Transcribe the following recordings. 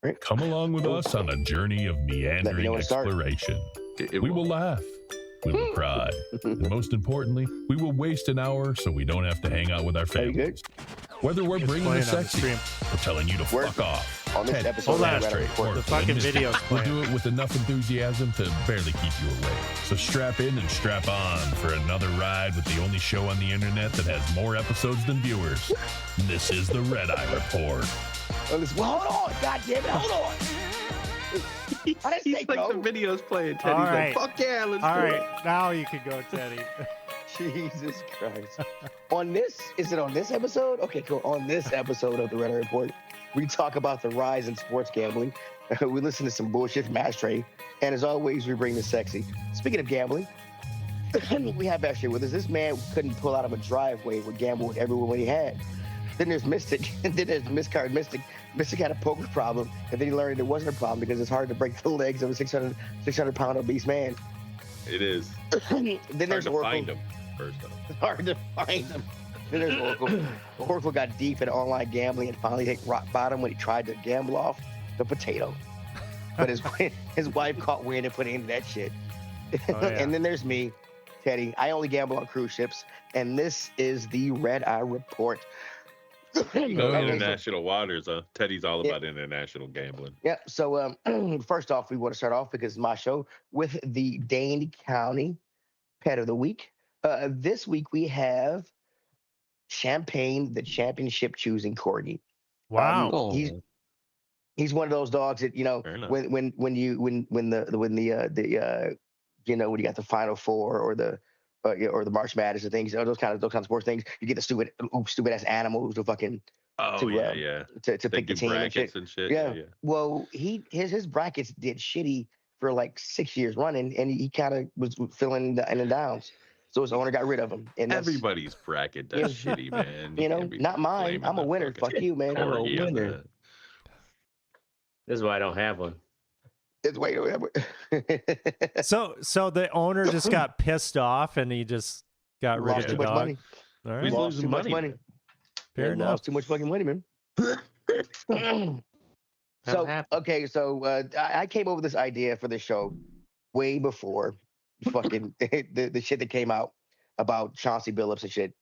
Right. Come along with us on a journey of meandering exploration. We will laugh. We will cry. And most importantly, we will waste an hour so we don't have to hang out with our families. Whether we're bringing the sexy or telling you to fuck off. On this episode, Ashtray, the fucking video's we'll playing. do it with enough enthusiasm to barely keep you awake. So strap in and strap on for another ride with the only show on the internet that has more episodes than viewers. This is the Red Eye Report. Well, hold on, God damn it, hold on. I didn't say like go. the video's playing. Teddy's All right. like, fuck yeah, let's All do right, it. now you can go, Teddy. Jesus Christ. Is it on this episode? Okay, cool. On this episode of the Red Eye Report, we talk about the rise in sports gambling. We listen to some bullshit from Ashtray. And as always, we bring the sexy. Speaking of gambling, we have Ashtray with us. This man couldn't pull out of a driveway, would gamble with everyone he had. Then there's Mystic, and then there's Miscard Mystic. Mystic had a poker problem, and then he learned it wasn't a problem because it's hard to break the legs of a 600-pound obese man. It is. Then there's Hard to Oracle. find him first off. Hard to find him. Then there's Oracle. Oracle got deep in online gambling and finally hit rock bottom when he tried to gamble off the potato. But his wife caught wind and put into that shit. Oh, yeah. And then there's me, Teddy. I only gamble on cruise ships, and this is the Red Eye Report. No international waters, huh? Teddy's all about international gambling. Yeah. So first off, we want to start off because it's my show with the Dane County Pet of the Week. This week we have Champagne, the championship choosing corgi. Wow. He's one of those dogs that when you got the Final Four or the March Madness and things, those kind of sports things, you get the stupid ass animals to fucking to pick the team and shit. Yeah. Well, his brackets did shitty for like 6 years running, and he kind of was filling the in and downs. So his owner got rid of him. And everybody's bracket does shitty, man. Not mine. I'm a winner. Fuck you, man. I'm a winner. This is why I don't have one. So the owner just got pissed off and he just got rid of the dog. Money. All right. He's Lost losing too much money. Fair enough. Lost too much fucking money, man. So I came up with this idea for this show way before fucking the shit that came out about Chauncey Billups and shit,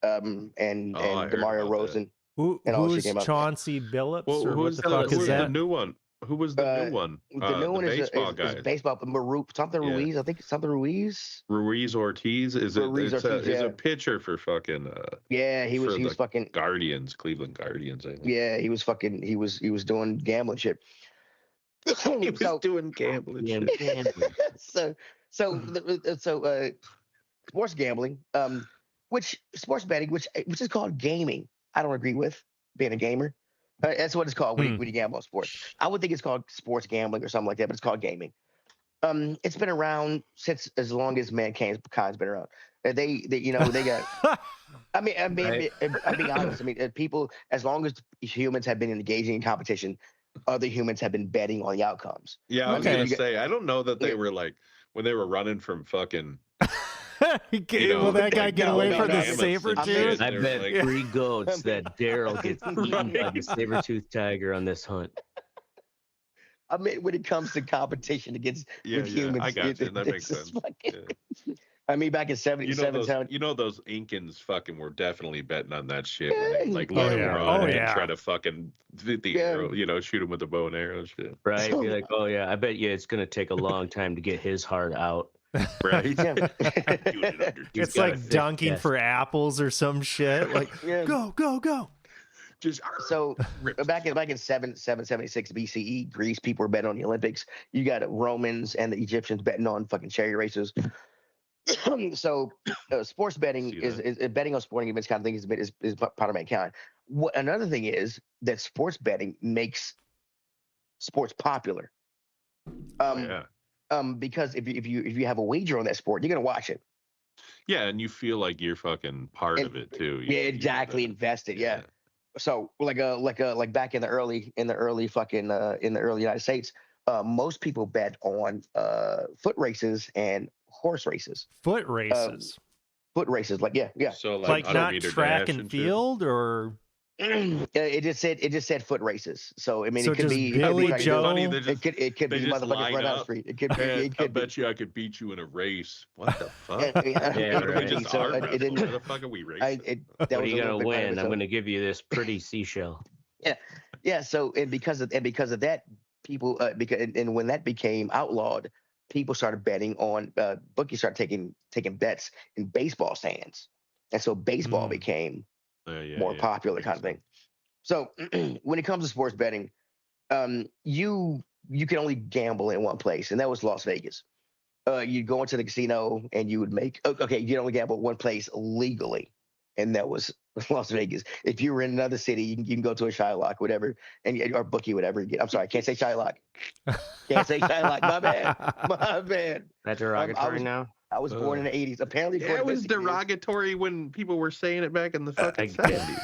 and DeMario Rosen. Who's Chauncey Billups? Well, or what the fuck who's is that? the new one? Who was the new one? The new one is baseball. Ruiz. I think something Ruiz. Ruiz Ortiz is a pitcher for fucking. He was fucking Guardians, Cleveland Guardians. I think. Yeah, he was doing gambling shit. He was doing gambling shit. So sports gambling, sports betting, which is called gaming. I don't agree with being a gamer. That's what it's called when you gamble on sports. I would think it's called sports gambling or something like that, but it's called gaming. It's been around since as long as mankind's been around. They got. I'm being honest. I mean, people, as long as humans have been engaging in competition, other humans have been betting on the outcomes. Yeah, I was gonna say, I don't know that they were like when they were running from fucking. Will that guy get away from the saber tooth? I bet 3 goats that Daryl gets eaten by the saber-toothed tiger on this hunt. I mean, when it comes to competition against humans, I got you. That makes sense. I mean, back in 77, those Incans fucking were definitely betting on that shit. When they, let him run and try to fucking arrow, shoot him with a bow and arrow and shit. Right? Be like, I bet you it's gonna take a long time to get his heart out. Right. It's like dunking for apples or some shit. Like, go. Just so back in 776 BCE, Greece, people were betting on the Olympics. You got Romans and the Egyptians betting on fucking chariot races. So sports betting is betting on sporting events kind of thing is part of mankind. Another thing is that sports betting makes sports popular. Because if you have a wager on that sport, you're gonna watch it. Yeah, and you feel like you're fucking part of it too. Exactly, invested. Yeah. So like back in the early United States, most people bet on foot races and horse races. Foot races. Like yeah. So like not track and field or. It just said foot races. So I mean, so it could be Billy Joe. It could be motherfuckers right down the street. It could be. I bet you I could beat you in a race. What the fuck? Right. We just arm wrestle. Why the fuck are we racing? What are you gonna win? I'm gonna give you this pretty seashell. Yeah. So because of that, people and when that became outlawed, people started betting on bookies started taking bets in baseball stands, and so baseball became more popular kind of thing. So when it comes to sports betting, you can only gamble in one place, and that was Las Vegas. You'd go into the casino and you would make you can only gamble one place legally, and that was Las Vegas. If you were in another city, you can go to a Shylock, whatever, or bookie, whatever. I'm sorry, I can't say Shylock. Can't say Shylock. My bad. That's derogatory now. I was born in the 80s. Apparently, it was derogatory when people were saying it back in the fucking 70s.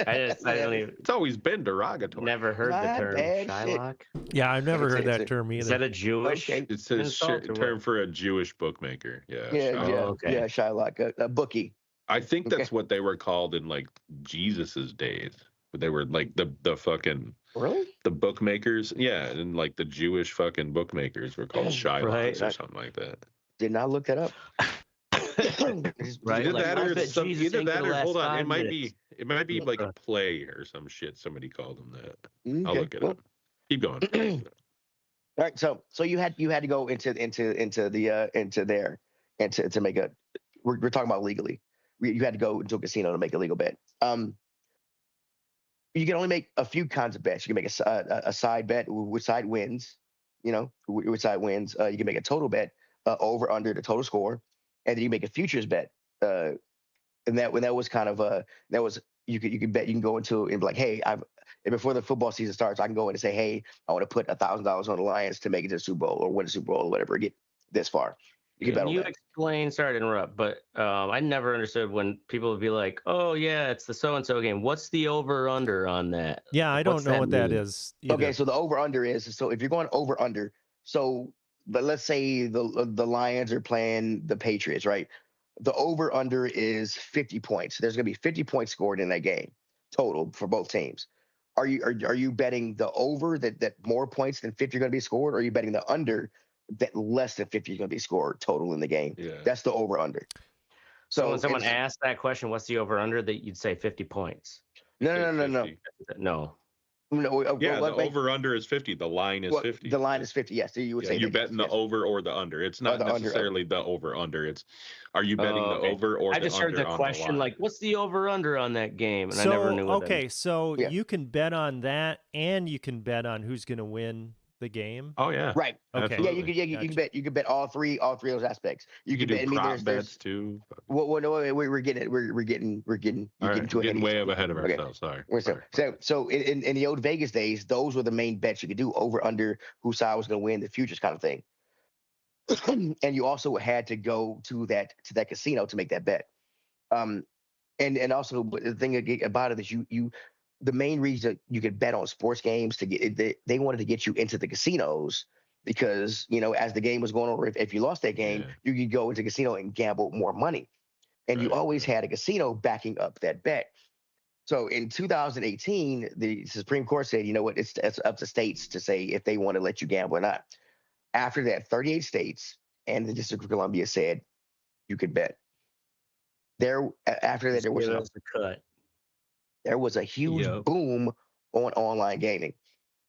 I don't even. It's always been derogatory. Never heard the term Shylock. Yeah, I've never heard that term either. Is that a Jewish? It's a term for a Jewish bookmaker. Yeah. Yeah, Shylock, a bookie. I think that's what they were called in like Jesus's days. They were like the fucking the bookmakers. Yeah, and like the Jewish fucking bookmakers were called Shylocks or something like that. Did not look that up. Right, either that or hold on, it might be like a play or some shit. Somebody called them that. I'll look it up. Keep going. All right, so you had to go into there and to make a. We're talking about legally. You had to go into a casino to make a legal bet. You can only make a few kinds of bets. You can make a side bet, which side wins. You know, which side wins. You can make a total bet, over under the total score, and then you make a futures bet. And that was kind of that was you can bet. You can go into and be like, hey, before the football season starts, I can go in and say, hey, I want to put $1,000 on the Lions to make it to the Super Bowl or win the Super Bowl or whatever, get this far. Can you explain? Sorry to interrupt, but I never understood when people would be like, "Oh yeah, it's the so and so game." What's the over under on that? Yeah, I don't know what that is either. Okay, so the over under is if you're going over under. But let's say the Lions are playing the Patriots, right? The over under is 50 points. There's going to be 50 points scored in that game total for both teams. Are you betting the over that more points than 50 are going to be scored, or are you betting the under that less than 50 is going to be scored total in the game? Yeah. That's the over under. So when someone asked that question, what's the over under, that you'd say 50 points? No. Yeah, the over under is 50. The line is 50. The line is 50. Yes, so you would say you're betting the over or the under. It's not necessarily the over under. It's are you betting the over or the under? I just heard the question like, what's the over under on that game? And I never knew. So you can bet on that, and you can bet on who's going to win the game. Oh yeah, right. Okay. Absolutely. Yeah, you can bet all three of those aspects. You can bet. Do prop bets too. Well, no, we're getting way ahead of ourselves. Sorry. So in the old Vegas days, those were the main bets you could do: over under, whose side was going to win, the futures kind of thing. And you also had to go to that casino to make that bet. And also the thing about it is the main reason you could bet on sports games they wanted to get you into the casinos because, as the game was going on, if you lost that game, you could go into the casino and gamble more money. And you always had a casino backing up that bet. So in 2018, the Supreme Court said, you know what, it's up to states to say if they want to let you gamble or not. After that, 38 states and the District of Columbia said you could bet. After that, there was a huge boom on online gaming.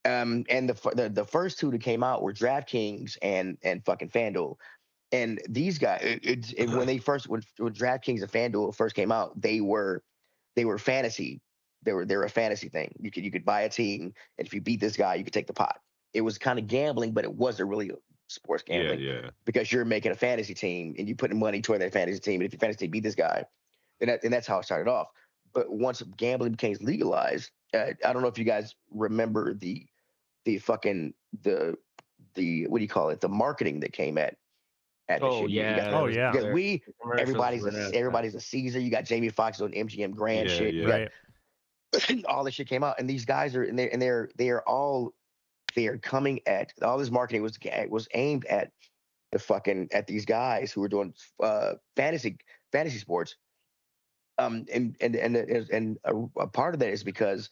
And the first two that came out were DraftKings and fucking FanDuel. And these guys, when DraftKings and FanDuel first came out, they were fantasy. They were a fantasy thing. You could buy a team, and if you beat this guy, you could take the pot. It was kind of gambling, but it wasn't really sports gambling. Yeah. Because you're making a fantasy team and you putting money toward that fantasy team, and if your fantasy team beat this guy, then that's how it started off. But once gambling became legalized, I don't know if you guys remember the what do you call it? The marketing that came at this shit. Everybody's a Caesar. You got Jamie Foxx on MGM Grand shit. Yeah. Right. All this shit came out, and these guys are they're coming at all this marketing was aimed at these guys who were doing fantasy sports. And a part of that is because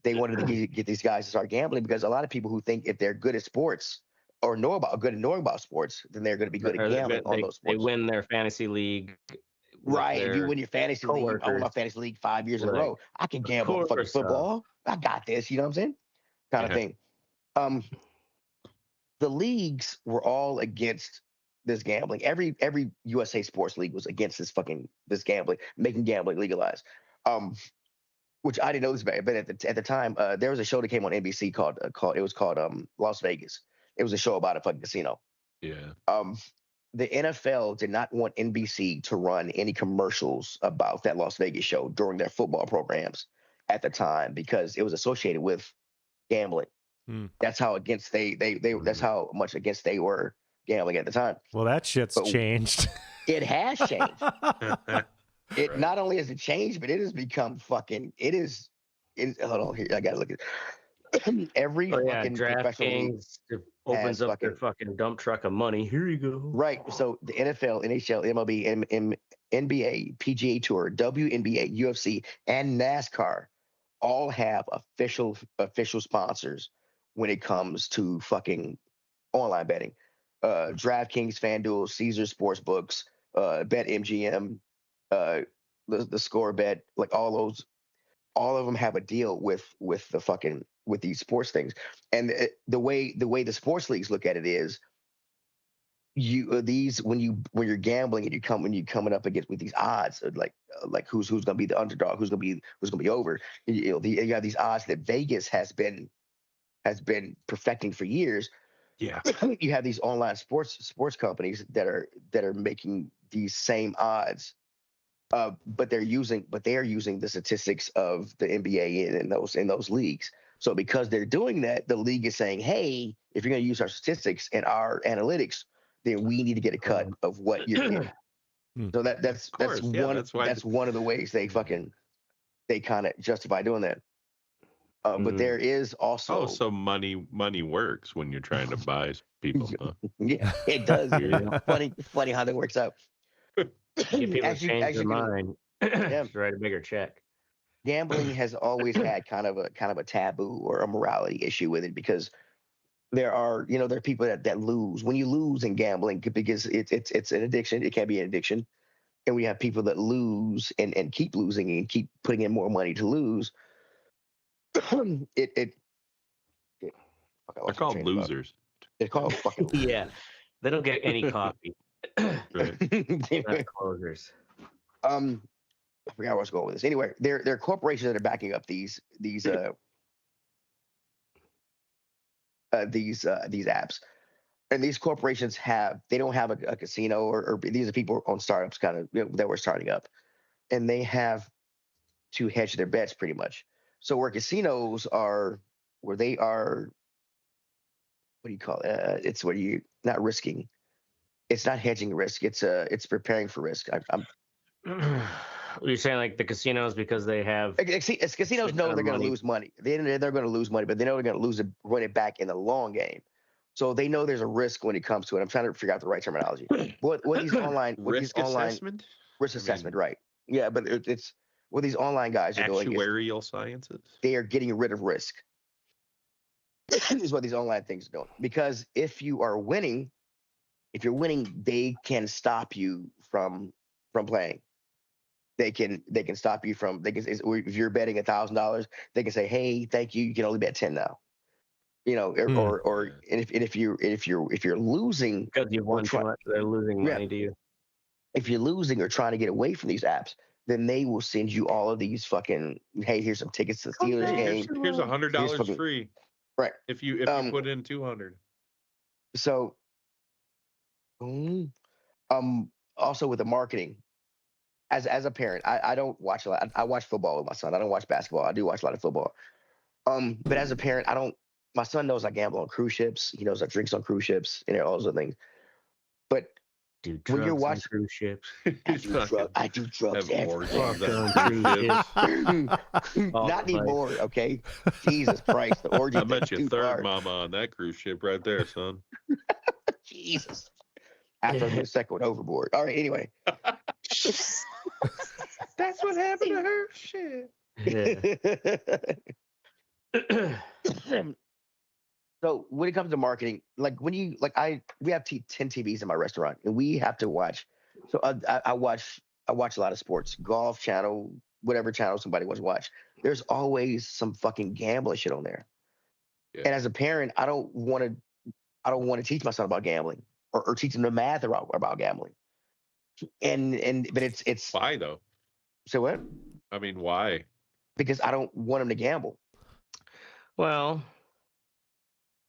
they wanted to get these guys to start gambling, because a lot of people who think if they're good at sports or knowing about sports, then they're going to be good at gambling on those sports. They win their fantasy league. Right. If you win your fantasy league, I won my fantasy league 5 years in a row. I can gamble on fucking football. I got this. You know what I'm saying? Kind of thing. The leagues were all against this gambling. Every USA sports league was against this gambling, making gambling legalized. Which I didn't know this about, but at the time, there was a show that came on NBC called Las Vegas. It was a show about a fucking casino. Yeah. The NFL did not want NBC to run any commercials about that Las Vegas show during their football programs at the time, because it was associated with gambling. That's how against that's how much against they were gambling at the time. Well, that shit's changed. It has changed. It not only has it changed, but it has become fucking. Hold on here. I gotta look at every fucking professional league opens up their fucking dump truck of money. Here you go. Right. So the NFL, NHL, MLB, NBA, PGA Tour, WNBA, UFC, and NASCAR all have official sponsors when it comes to fucking online betting. DraftKings, FanDuel, Caesar Sportsbooks, BetMGM, the Score Bet, like all of them have a deal with these sports things. And the way the sports leagues look at it is, when you're gambling and when you're coming up against with these odds, like who's going to be the underdog, who's going to be over. You have these odds that Vegas has been perfecting for years. Yeah. You have these online sports companies that are making these same odds, but they are using the statistics of the NBA in those leagues. So because they're doing that, the league is saying, hey, if you're going to use our statistics and our analytics, then we need to get a cut of what you're getting. So that's one of the ways they kind of justify doing that. But there is also so money works when you're trying to buy people. Huh? Yeah, it does. Funny how that works out. Get people to change their mind. Just write a bigger check. Gambling has always had kind of a taboo or a morality issue with it, because there are people that lose when you lose in gambling, because it's an addiction. It can be an addiction, and we have people that lose and keep losing and keep putting in more money to lose. They're called losers. They're called fucking losers. Yeah, they don't get any coffee. Right. Closers. I forgot where I was going with this. Anyway, there are corporations that are backing up these apps, and these corporations they don't have a casino, or these are people on startups that were starting up, and they have to hedge their bets pretty much. So where casinos are, where they are, what do you call it? It's where you not risking. It's not hedging risk. It's preparing for risk. You're saying like the casinos, because they have casinos know they're going to lose money. They're going to lose money, but they know they're going to lose it, run it back in the long game. So they know there's a risk when it comes to it. I'm trying to figure out the right terminology. What these online risk assessment? Risk assessment, right? Yeah, but it's what these online guys are doing. Actuarial sciences. They are getting rid of risk. Is what these online things are doing. Because if you're winning, they can stop you from playing. They can stop you from. If you're betting $1,000, they can say, "Hey, thank you. You can only bet 10 now." If you're losing because you won too much, they're losing money to you. If you're losing or trying to get away from these apps, then they will send you all of these fucking. Hey, here's some tickets to the Steelers game. Here's $100 free. Right. If you put in 200. So, also with the marketing. As a parent, I don't watch a lot. I watch football with my son. I don't watch basketball. I do watch a lot of football. But as a parent, my son knows I gamble on cruise ships. He knows I drinks on cruise ships and all those other things. But when you're watching cruise ships, I do drugs everywhere. Not anymore, okay? Jesus Christ, the orgy. I bet you third mama on that cruise ship right there, son. Jesus. After the second one overboard. All right, anyway. That's what happened to her. Shit. So when it comes to marketing, like we have 10 TVs in my restaurant, and we have to watch. So I watch a lot of sports, golf channel, whatever channel somebody wants to watch. There's always some fucking gambling shit on there. Yeah. And as a parent, I don't want to teach my son about gambling or teach him the math about gambling. But it's why though? So what? I mean, why? Because I don't want him to gamble. Well,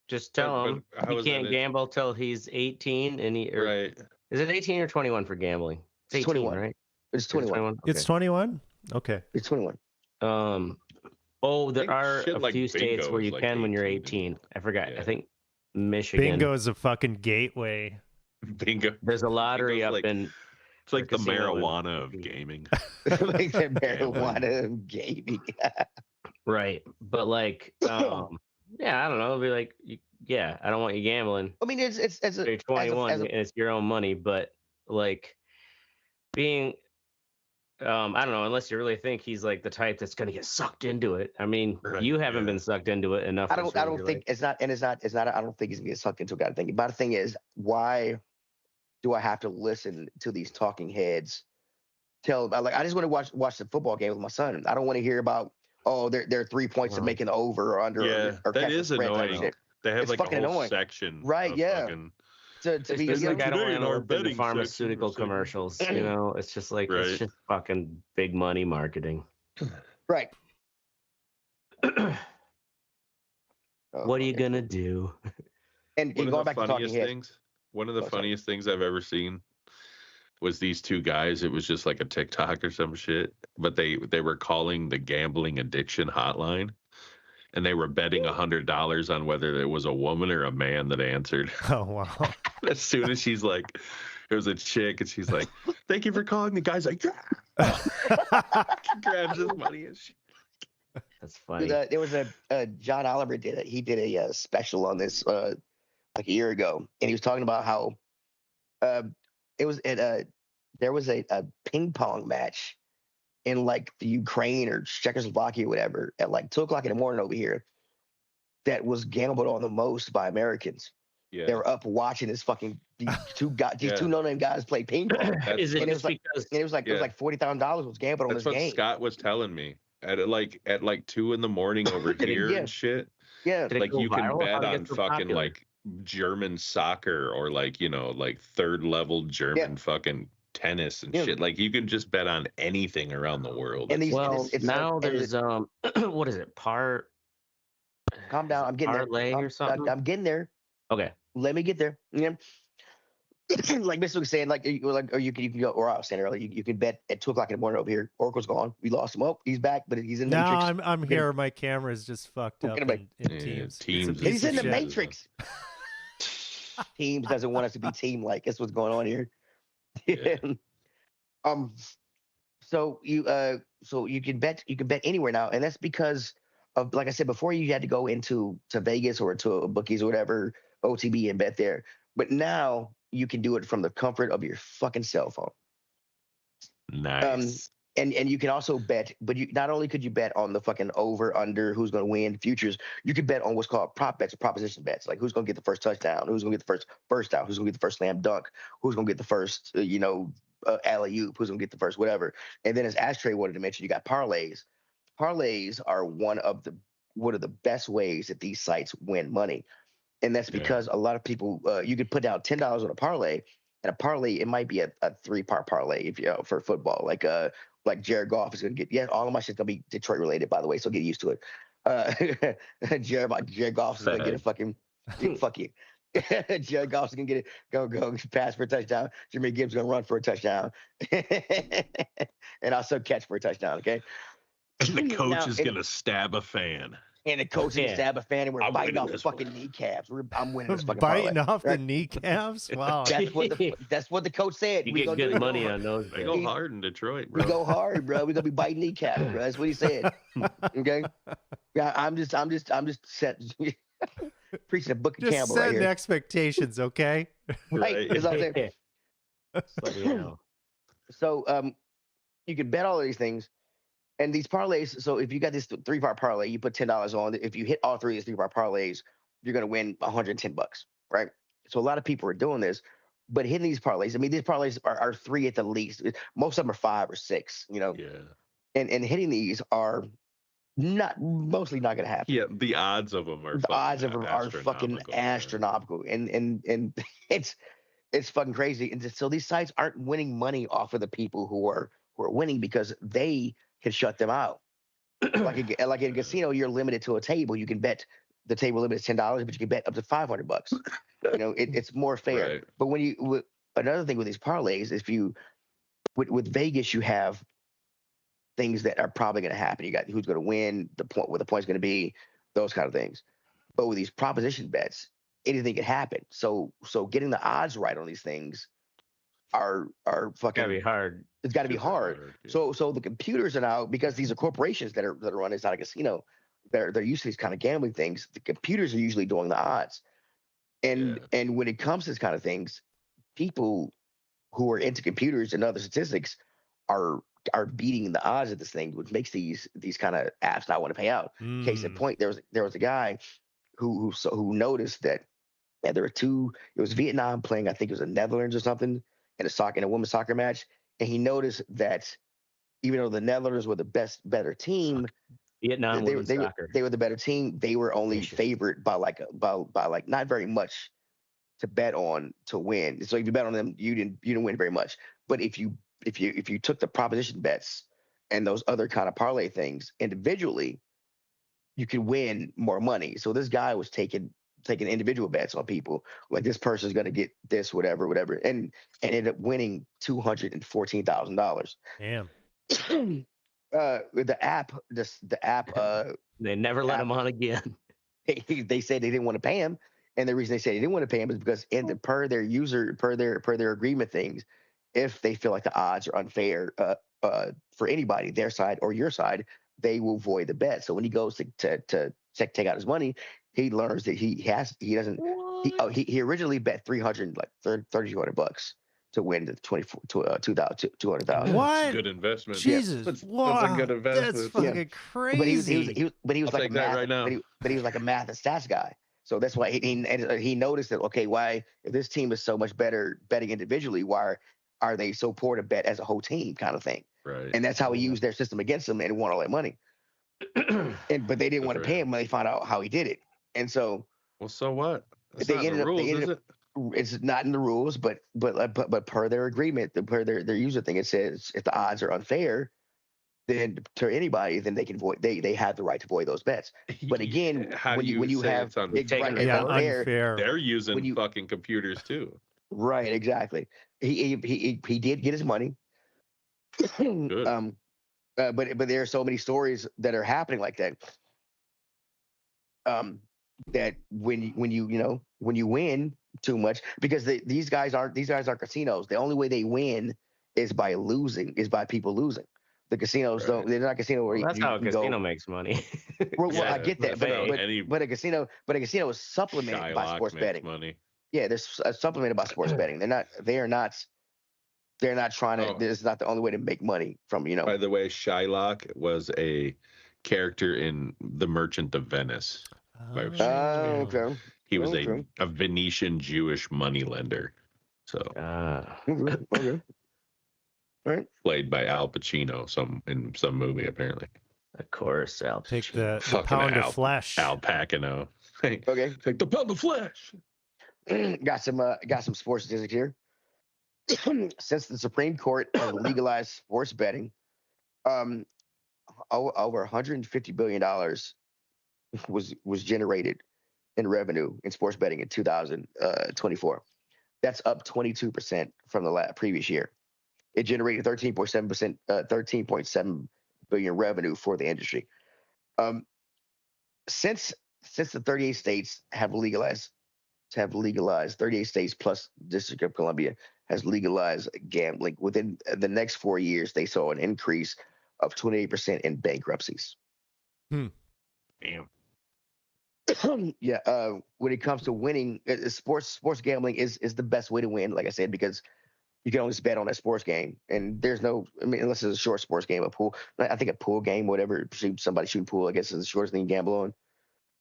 just tell him he can't gamble till he's 18, and right. Is it 18 or 21 for gambling? It's 18, 21, right? It's 21. It's 21. Okay. It's 21. There are a few states where you can when you're 18. I forgot. Yeah. I think Michigan. Bingo is a fucking gateway. Bingo. There's a lottery up in. It's like the marijuana of gaming. Like the marijuana of gaming. Right, but like, yeah, I don't know. It'll be like, I don't want you gambling. I mean, it's you're 21 and it's your own money, but like being, I don't know, unless you really think he's like the type that's gonna get sucked into it. I mean, you haven't been sucked into it enough. I don't think it's not. I don't think he's gonna get sucked into it. Kind of thing. But the thing is, why do I have to listen to these talking heads tell about? Like, I just want to watch the football game with my son. I don't want to hear about. Oh, they're 3 points of making over or under. Yeah, or that is annoying. They have like a whole section, right? Yeah. To be like, I don't want to the pharmaceutical commercials. You know, it's just like it's just fucking big money marketing. Right. What are you gonna do? And going back to talking things. One of the funniest things I've ever seen was these two guys. It was just like a TikTok or some shit, but they were calling the gambling addiction hotline, and they were betting $100 on whether it was a woman or a man that answered. Oh wow! As soon as she's like, it was a chick, and she's like, "Thank you for calling." The guy's like, "Yeah," grabs his money and shit. That's funny. There was a John Oliver did it. He did a special on this like a year ago, and he was talking about how it was there was a ping pong match in like the Ukraine or Czechoslovakia or whatever at like 2:00 in the morning over here that was gambled on the most by Americans. Yeah. They were up watching this fucking these two no-name guys play ping pong. Is it and it was like it was like $40,000 was gambled on this game. That's what Scott was telling me at like 2 a.m. over here and shit. Yeah, like you can bet on fucking like German soccer or like, you know, like third level German fucking tennis and shit. Like you can just bet on anything around the world. And there's what is it? Calm down. I'm getting parlay or something. I'm getting there. Okay. Let me get there. Yeah. Like Mr. was saying, or you can go, or I was saying earlier, you can bet at 2:00 in the morning over here. Oracle's gone. We lost him. Oh, he's back, but he's in the Matrix. No, I'm here. My camera is just fucked up in Teams. He's in the Matrix. Teams doesn't want us to be team-like. That's what's going on here. Yeah. So you can bet anywhere now, and that's because of, like I said before, you had to go to Vegas or to a bookies or whatever, OTB, and bet there. But now you can do it from the comfort of your fucking cell phone. Nice. And you can also bet, but you not only could you bet on the fucking over, under, who's going to win, futures, you could bet on what's called prop bets or proposition bets, like who's going to get the first touchdown, who's going to get the first down, who's going to get the first slam dunk, who's going to get the first, alley-oop, who's going to get the first whatever. And then as Ashtray wanted to mention, you got parlays. Parlays are one of the best ways that these sites win money. And that's because a lot of people, you could put down $10 on a parlay, and a parlay, it might be a 3-part parlay if for football, like Jared Goff is going to get, all of my shit's going to be Detroit related, by the way, so get used to it. Jared Goff is going to get a fucking, fuck you. Jared Goff is going to get it, go pass for a touchdown. Jimmy Gibbs going to run for a touchdown. And also catch for a touchdown, okay? And the coach is going to stab a fan. And the coach can stab a fan, and we're biting off fucking kneecaps. I'm winning this fucking biting off the kneecaps. Wow, that's what the coach said. You get good money on those. They go hard in Detroit, bro. We go hard, bro. We're gonna be biting kneecaps, bro. That's what he said. Okay. Yeah, I'm just set. Preaching a Book of Campbell right here. Setting expectations, okay? Right. That's what I'm saying. So you can bet all of these things. And these parlays, so if you got this 3-part parlay, you put $10 on. If you hit all 3 of these 3-part parlays, you're going to win $110, right? So a lot of people are doing this, but hitting these parlays, I mean, these parlays are 3 at the least. Most of them are 5 or 6, you know. Yeah. And hitting these are mostly not going to happen. Yeah, the odds of them are fucking astronomical, and it's fucking crazy. And so these sites aren't winning money off of the people who are winning because they can shut them out. like in a casino, you're limited to a table. You can bet the table limit is $10, but you can bet up to $500. You know, it's more fair. Right. But another thing with these parlays, if you with Vegas, you have things that are probably going to happen. You got who's going to win, what the point's going to be, those kind of things. But with these proposition bets, anything can happen. So getting the odds right on these things are fucking gotta be hard. It's got to be hard. Yeah. So the computers are now, because these are corporations that are running. It's not a casino. They're used to these kind of gambling things. The computers are usually doing the odds, and when it comes to this kind of things, people who are into computers and other statistics are beating the odds of this thing, which makes these kind of apps not want to pay out. Case in point, there was a guy who noticed that there were 2. It was Vietnam playing, I think it was the Netherlands or something, in a women's soccer match, and he noticed that even though the Netherlands were the better team, Vietnam they were the better team. They were only favored by like not very much to bet on to win. So if you bet on them, you didn't win very much. But if you took the proposition bets and those other kind of parlay things individually, you could win more money. So this guy was taking individual bets on people, like this person's going to get this, whatever, and ended up winning $214,000. Damn. With the app, they never let him on again. They said they didn't want to pay him, and the reason they said they didn't want to pay him is because per their agreement things, if they feel like the odds are unfair for anybody, their side or your side, they will void the bet. So when he goes to take out his money, he learns that he originally bet $300 to win the $200,000. What? Good investment. Jesus, that's wow, a good investment. That's fucking crazy. But he was like a math right now. But he was like a math and stats guy. So that's why he noticed that, okay, why, if this team is so much better betting individually, why are they so poor to bet as a whole team, kind of thing? Right. And that's how he used their system against them and won all that money. But they didn't want to pay him when they found out how he did it. And so, well, so what? It's they not in the rules, is it? It's not in the rules, but per their agreement, per their user thing, it says if the odds are unfair, then to anybody, then they can void. They have the right to void those bets. But again, when you have unfair, they're using fucking computers too. Right, exactly. He did get his money. Good. But there are so many stories that are happening like that. That when you win too much, because these guys aren't casinos. The only way they win is by people losing. The casinos don't. They're not casino where that's how a casino makes money. Well, I get that, but a casino is supplemented by sports betting. Money. Yeah, they're supplemented by sports betting. They're not trying to. This is not the only way to make money from. By the way, Shylock was a character in The Merchant of Venice. Okay. He was a Venetian Jewish moneylender. So okay. Right. Played by Al Pacino in some movie, apparently. Of course, Al Pacino. Take the pound of flesh. Al Pacino. Okay. Take the pound of flesh. Got some sports statistics here. Since the Supreme Court has legalized sports betting, over $150 billion was generated in revenue in sports betting in 2024. That's up 22% from the previous year. It generated 13.7 billion revenue for the industry. Since the 38 states have legalized 38 states plus District of Columbia has legalized gambling, within the next 4 years, they saw an increase of 28% in bankruptcies. Damn. Yeah. When it comes to winning, sports gambling is the best way to win, like I said, because you can only bet on that sports game, and there's no, I mean, unless it's a short sports game, a pool. I think a pool game, whatever, somebody shooting pool, I guess is the shortest thing you gamble on,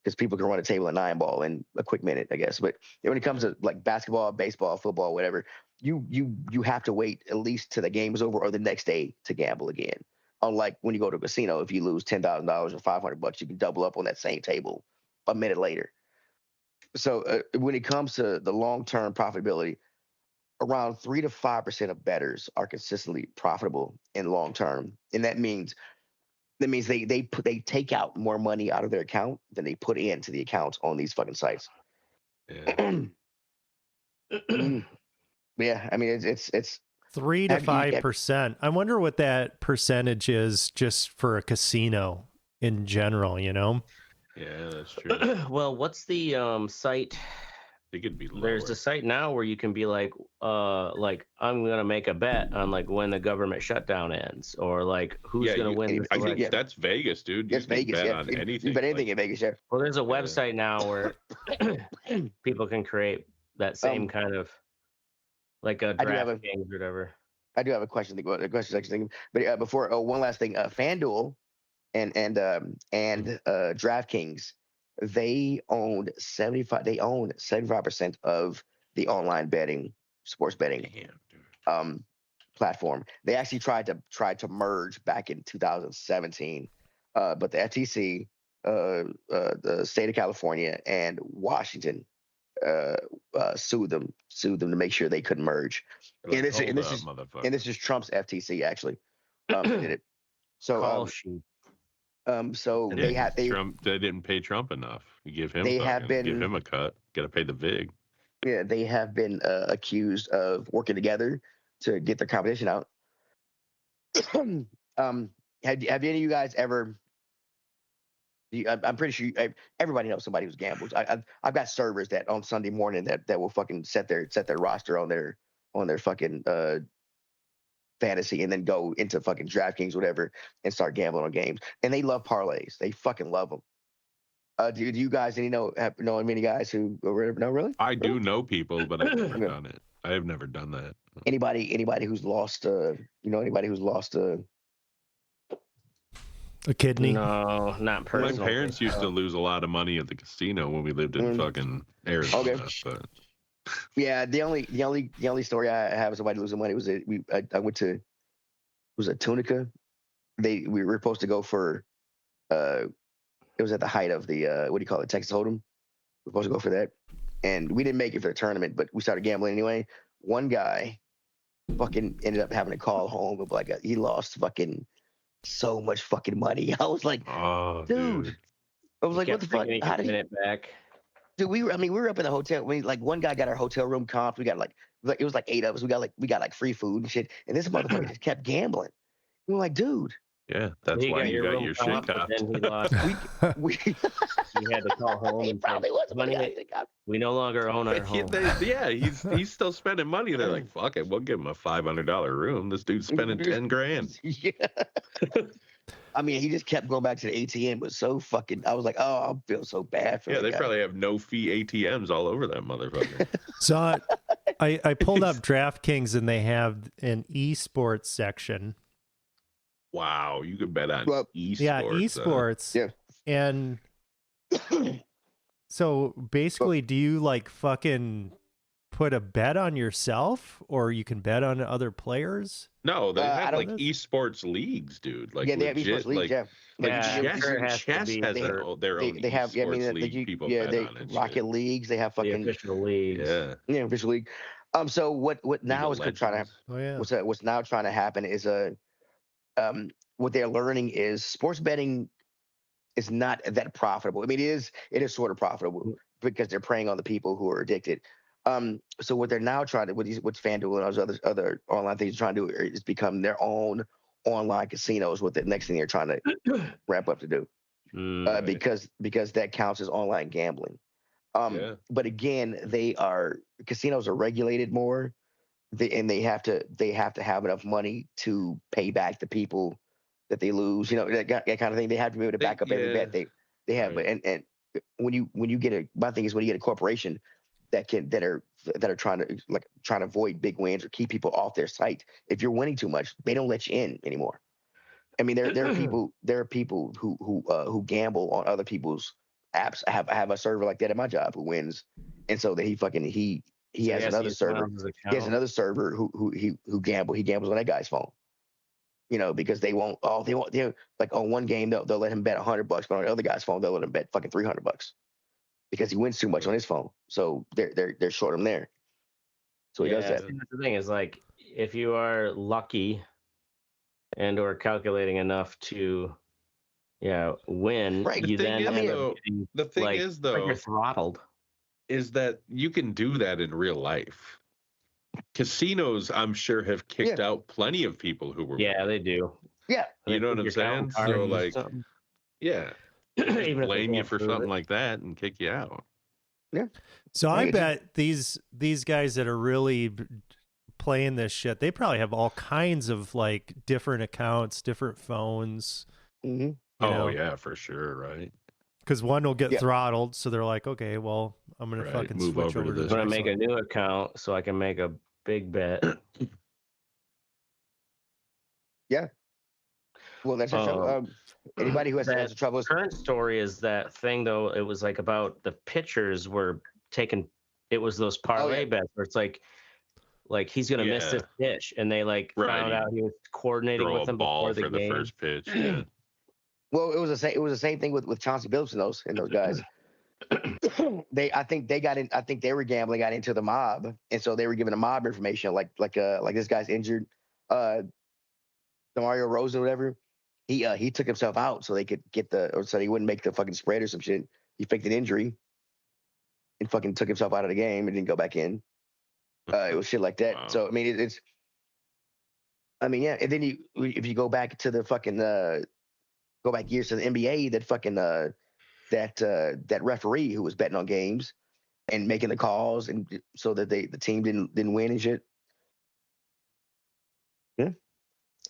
because people can run a table at 9 ball in a quick minute, I guess. But when it comes to like basketball, baseball, football, whatever, you have to wait at least till the game is over or the next day to gamble again. Unlike when you go to a casino, if you lose $10,000 or $500, you can double up on that same table a minute later. So when it comes to the long-term profitability, around 3 to 5% of bettors are consistently profitable in long term, and that means they take out more money out of their account than they put into the accounts on these fucking sites. Yeah, yeah. I mean, it's 3 to 5%. I wonder what that percentage is just for a casino in general. You know? Yeah, that's true. Well, what's the site? It could be lower. There's a site now where you can be like I'm gonna make a bet on like when the government shutdown ends, or like who's gonna win. I think that's Vegas, dude. That's Vegas. Bet on anything. You bet anything in Vegas, yeah. Well, there's a website now where people can create that same kind of like a DraftKings or whatever. I do have a question. A question section, but before one last thing, FanDuel and DraftKings. They owned 75% of the online betting, sports betting platform. They actually tried to merge back in 2017, but the FTC, the state of California, and Washington sued them to make sure they couldn't merge. And this is Trump's FTC actually did it. So so Trump, they didn't pay Trump enough. You give him give him a cut. Got to pay the vig. Yeah, they have been accused of working together to get their competition out. Have any of you guys ever? I'm pretty sure everybody knows somebody who's gambled. I've got servers that on Sunday morning that will fucking set their roster on their fucking fantasy and then go into fucking DraftKings, whatever, and start gambling on games. And they love parlays. They fucking love them. Do you guys know many guys who no really? I do know people, but I've never done it. I have never done that. Anybody who's lost anybody who's lost a kidney? No, not personally. My parents used to lose a lot of money at the casino when we lived in fucking Arizona. Okay. But yeah, the only story I have of somebody losing money was I went to Tunica. We were supposed to go for it was at the height of the what do you call it, Texas Hold'em. We were supposed to go for that, and we didn't make it for the tournament, but we started gambling anyway. One guy fucking ended up having to call home, but like he lost fucking so much fucking money. I was like, dude. I was like, what the fuck? How did it back? Dude, we were up in the hotel. One guy got our hotel room comped. We got it was like 8 of us. We got like free food and shit. And this motherfucker just kept gambling. We were like, dude. Yeah, that's why you got your shit comped. Then he lost. He had to call home and probably was money. We no longer own our home. He's still spending money. They're like, fuck it, we'll give him a $500 room. This dude's spending $10,000. Yeah. I mean, he just kept going back to the ATM. But so fucking, I was like, oh, I feel so bad for him. Yeah, they probably have no fee ATMs all over that motherfucker. So I pulled up DraftKings and they have an esports section. Wow, you could bet on esports. Yeah, esports. Yeah. And so basically, do you like fucking put a bet on yourself, or you can bet on other players? No, they have like esports leagues, dude. Like they have esports leagues. Chess has their own they have. esports league. People bet on it. Rocket leagues. They have fucking official leagues. Yeah, official league. So what now is trying to what's now trying to happen is what they're learning is sports betting is not that profitable. I mean, it is sort of profitable because they're preying on the people who are addicted. So what they're now trying to, what FanDuel and those other online things are trying to do is become their own online casinos. What the next thing they're trying to ramp up to do, because that counts as online gambling. But again, casinos are regulated more, and they have to have enough money to pay back the people that they lose. You know, that kind of thing. They have to be able to back up every bet they have. Right. And when you get my thing is when you get a corporation, that are trying to avoid big wins or keep people off their site. If you're winning too much, they don't let you in anymore. I mean, there are people who gamble on other people's apps. I have a server like that at my job who wins, and so that he has another server. He has another server who gambles on that guy's phone. You know, because they won't like on one game they'll let him bet $100, but on the other guy's phone they'll let him bet fucking $300 because he wins too much on his phone. So they're short him there. So he does that. The thing is, like, if you are lucky and or calculating enough to win, right. You then the thing is though you're throttled. Is that you can do that in real life. Casinos, I'm sure, have kicked out plenty of people who were. Yeah, they do. Yeah, you know what I'm saying. So like, even blame you for something like that and kick you out. Yeah. So I bet these guys that are really playing this shit, they probably have all kinds of like different accounts, different phones. Mm-hmm. Oh yeah, for sure, right? Because one will get throttled, so they're like, okay, well, I'm gonna fucking move switch over to this. I'm gonna make a new account so I can make a big bet. Yeah. Well, that's anybody who has trouble. Current story is that thing though. It was like about the pitchers were taking. It was those parlay bets where it's like he's gonna miss this pitch, and they found out he was coordinating with them before the game. The first pitch. Yeah. Well, it was the same thing with Chauncey Billups and those guys. I think they were gambling, got into the mob, and so they were giving the mob information like this guy's injured, Demario Rosen or whatever. He took himself out so they could so he wouldn't make the fucking spread or some shit. He faked an injury and fucking took himself out of the game and didn't go back in. It was shit like that. Wow. So I mean, it's. I mean, yeah, and then if you go back to the fucking go back years to the NBA, that fucking that referee who was betting on games and making the calls and so that the team didn't win and shit. Yeah,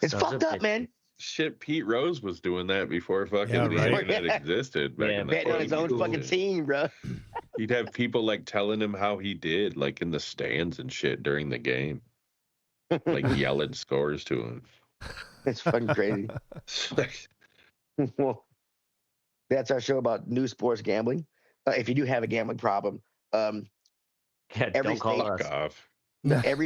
it's fucked up, man. Shit, Pete Rose was doing that before fucking the internet existed. Betting on his own fucking team, bro. He'd have people like telling him how he did, like in the stands and shit during the game, like yelling scores to him. It's fucking crazy. Well, that's our show about new sports gambling. If you do have a gambling problem, every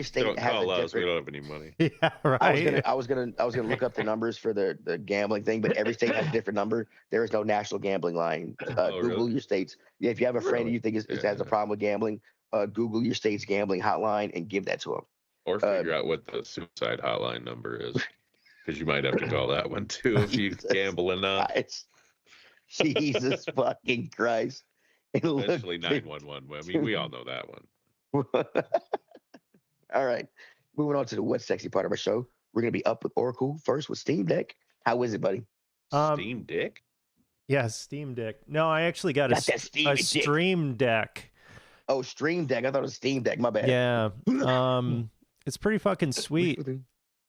state has a different. We don't have any money. Yeah, right. I was gonna look up the numbers for the gambling thing, but every state has a different number. There is no national gambling line. Google your states. Yeah, if you have a friend you think has a problem with gambling, Google your state's gambling hotline and give that to them. Or figure out what the suicide hotline number is. Because you might have to call that one too if you gamble enough. Jesus fucking Christ. Eventually 911. I mean, we all know that one. All right. Moving on to the what's sexy part of our show. We're going to be up with Oracle first with Steam Deck. How is it, buddy? Steam Deck? Yeah, Steam Deck. No, I actually got a Stream Deck. Oh, Stream Deck. I thought it was Steam Deck. My bad. Yeah. It's pretty fucking sweet.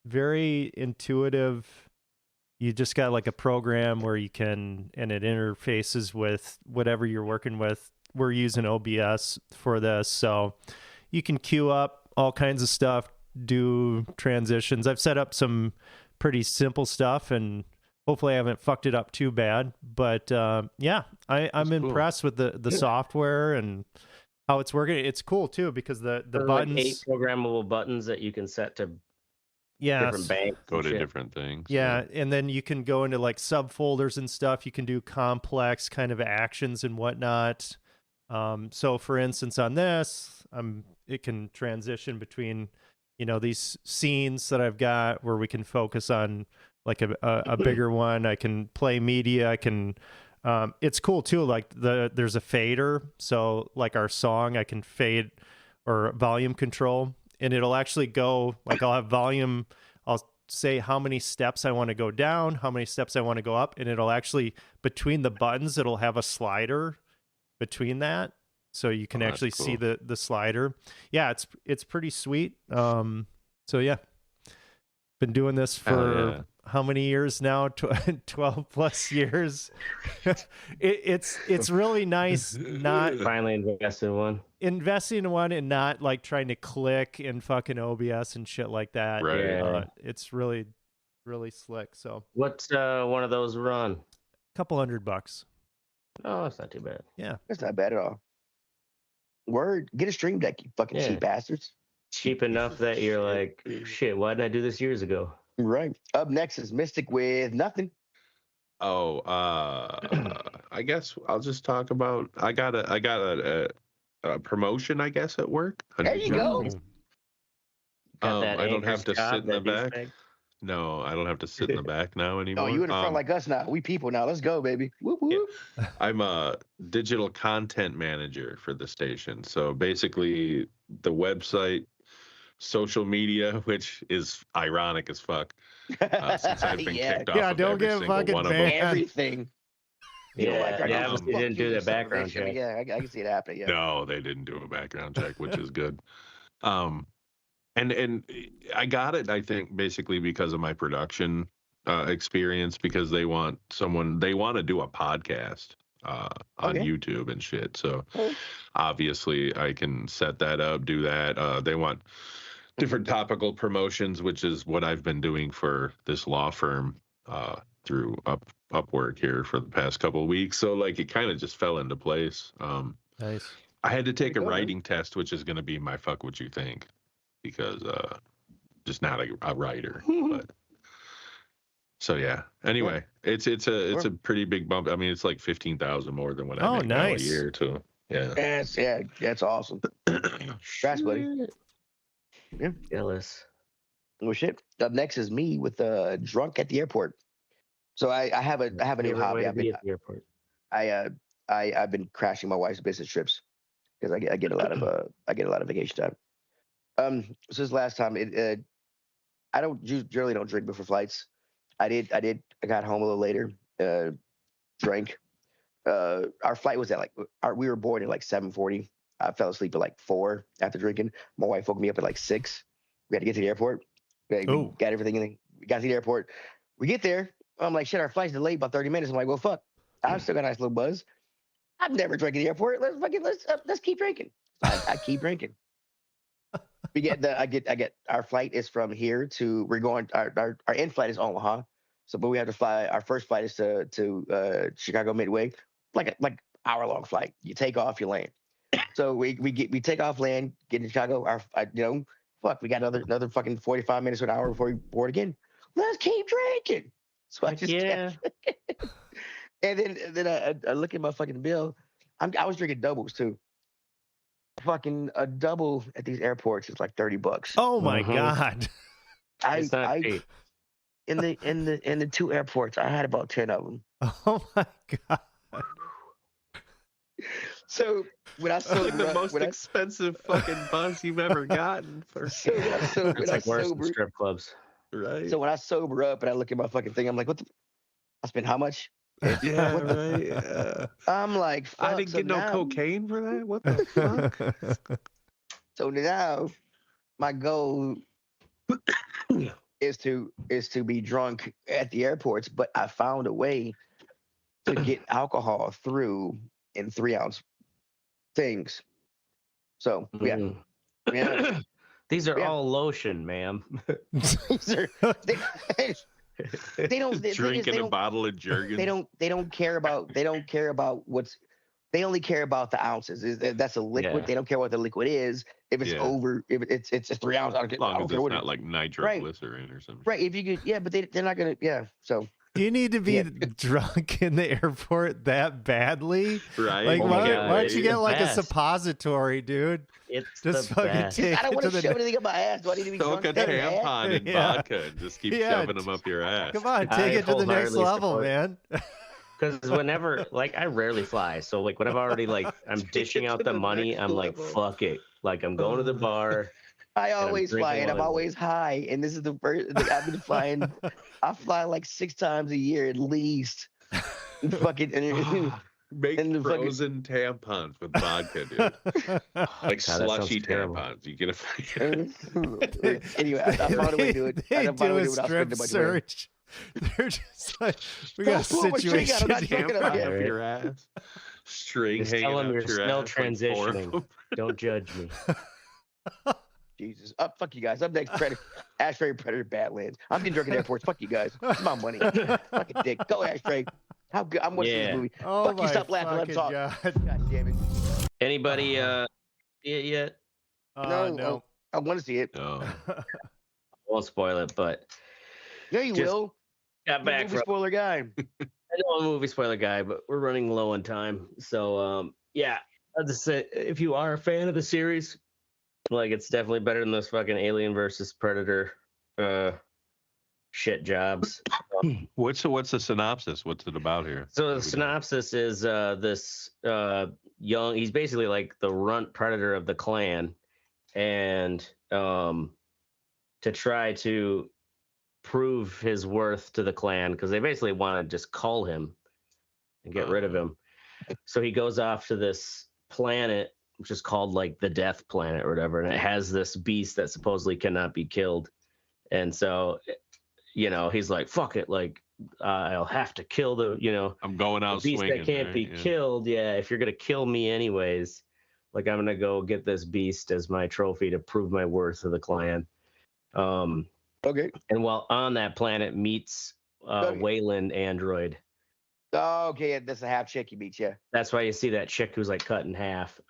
Very intuitive. You just got like a program where you can, and it interfaces with whatever you're working with. We're using OBS for this, so you can queue up all kinds of stuff, do transitions. I've set up some pretty simple stuff, and hopefully I haven't fucked it up too bad. But yeah, I'm impressed with the software and how it's working. It's cool too because the buttons, like 8 programmable buttons that you can set to different banks, go to different things. Yeah, and then you can go into like subfolders and stuff. You can do complex kind of actions and whatnot. So for instance, on this, it can transition between, these scenes that I've got where we can focus on like a bigger one. I can play media. I can, it's cool too. Like there's a fader. So like our song, I can fade or volume control, and it'll actually go like I'll have volume. I'll say how many steps I want to go down, how many steps I want to go up. And it'll actually, between the buttons, it'll have a slider between that, so you can actually see the slider. Yeah, it's pretty sweet. So yeah, been doing this for how many years now? 12 plus years. It's really nice not finally investing in one and not like trying to click in fucking OBS and shit like that. Right. It's really, really slick. So what's one of those run? A couple $100. Oh, that's not too bad. Yeah, that's not bad at all. Word, get a stream deck, you fucking cheap bastards. Cheap enough that you're like, shit, why didn't I do this years ago? Right. Up next is Mystic with nothing. Oh, I guess I'll just talk about. I got a promotion, I guess, at work. There you go. I don't have to sit in the back. No, I don't have to sit in the back now anymore. Oh, you in the front like us now. We people now. Let's go, baby. Whoop, whoop. Yeah. I'm a digital content manager for the station. So basically, the website, social media, which is ironic as fuck, since I've been kicked off of don't get fucking one banned. Everything. You didn't do the background check. Yeah, I can see it happening. Yeah. No, they didn't do a background check, which is good. And I got it, I think, basically because of my production experience, because they want to do a podcast on YouTube and shit. So obviously I can set that up, do that. They want different topical promotions, which is what I've been doing for this law firm through Upwork here for the past couple of weeks. So like it kind of just fell into place. Nice. I had to take a writing test, which is going to be my fuck what you think, because just not a writer. But so yeah. Anyway, it's a pretty big bump. I mean, it's like 15,000 more than what I make now a year too. Yeah. That's awesome. Congrats, buddy. Yeah. Jealous. Well, shit. Up next is me with drunk at the airport. So I have a new hobby. I've been crashing my wife's business trips because I get a lot of vacation time. So this last time, I generally don't drink before flights. I got home a little later, drank. Our flight was at we were boarded at like 7:40. I fell asleep at like 4 after drinking. My wife woke me up at like 6. We had to get to the airport. We got everything in. We got to the airport. We get there. I'm like, shit, our flight's delayed about 30 minutes. I'm like, well, fuck. I've still got a nice little buzz. I've never drank at the airport. Let's keep drinking. I keep drinking. I get our flight is from here to our end flight is Omaha. So but we have to fly. Our first flight is to Chicago Midway, like hour-long flight. You take off, you land. So we take off, land, get to Chicago. We got another fucking 45 minutes to an hour before we board again. Let's keep drinking. So I just kept and then I look at my fucking bill. I was drinking doubles too. Fucking a double at these airports is like $30. Oh my god! In the 2 airports, I had about 10 of them. Oh my god! So when I sober like the most expensive fucking buzz you've ever gotten for. It's like worse than strip clubs, right? So when I sober up and I look at my fucking thing, I'm like, what the? I spent how much? Yeah, right. I'm like, fuck, I didn't get no cocaine for that. What the fuck? So now, my goal is to be drunk at the airports, but I found a way to get alcohol through in 3-ounce things. So yeah. These are all lotion, ma'am. They don't drinking a bottle of Jergens. They don't care about what's. They only care about the ounces. That's a liquid. Yeah. They don't care what the liquid is. If it's over, if it's 3 ounces. As long as it's not like nitroglycerin or something. Right. If you could, but they're not gonna. Yeah. So. You need to be drunk in the airport that badly, right? Like, why don't you get like a suppository, dude? It's just fucking take I don't want to shove anything up my ass. Do I need to be drunk? Soak a tampon in vodka and just keep shoving them up your ass. Come on, take it to the next level, man. Because whenever, I rarely fly, so when I've already I'm dishing out the money, I'm like, fuck it, I'm going to the bar. I always fly, and I'm always high. And this is the first. I've been flying. I fly 6 times a year at least. Fucking make frozen tampons with vodka, dude. Slushy tampons. You get a. Anyway, I found a way to do it. They do a strip search. They're just like, we got a situation. Up your ass. String just hanging tell them out you're your still ass, transitioning. Like Don't judge me. Jesus. Fuck you guys. Up next, Ashtray Predator Badlands. I'm getting drunk at airports. Fuck you guys. It's my money. Fucking dick. Go Ashtray. How good? I'm watching this movie. Oh, fuck you. Stop laughing. Let him talk. God damn it. Anybody see it yet? No. I want to see it. No. I won't spoil it, but Yeah, you will. Got back movie from spoiler guy. I know I'm a movie spoiler guy, but we're running low on time. So yeah, I'll just say if you are a fan of the series, like it's definitely better than those fucking Alien versus Predator shit jobs. What's the synopsis? What's it about here? So the synopsis is this young, he's basically like the runt predator of the clan, and to try to prove his worth to the clan, because they basically want to just cull him and get rid of him. So he goes off to this planet, which is called like the Death Planet or whatever, and it has this beast that supposedly cannot be killed. And so, you know, he's like, fuck it, like I'll have to kill I'm going out the beast swinging, that can't be killed. Yeah, if you're gonna kill me anyways, like I'm gonna go get this beast as my trophy to prove my worth to the clan. Okay. And while on that planet meets Wayland android. Oh, okay. That's a half chick you meet, yeah. That's why you see that chick who's like cut in half.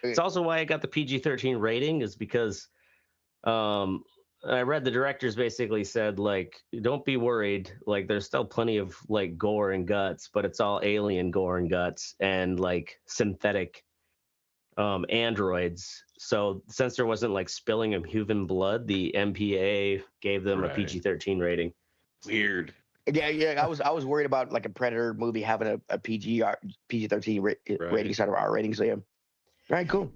It's also why I got the PG-13 rating, is because I read the directors basically said, like, don't be worried, like there's still plenty of like gore and guts, but it's all alien gore and guts and like synthetic androids. So since there wasn't like spilling of human blood, the MPA gave them a PG-13 rating. Weird. Yeah. I was worried about like a Predator movie having a PG-13 rating instead of R rating. So yeah. All right, cool.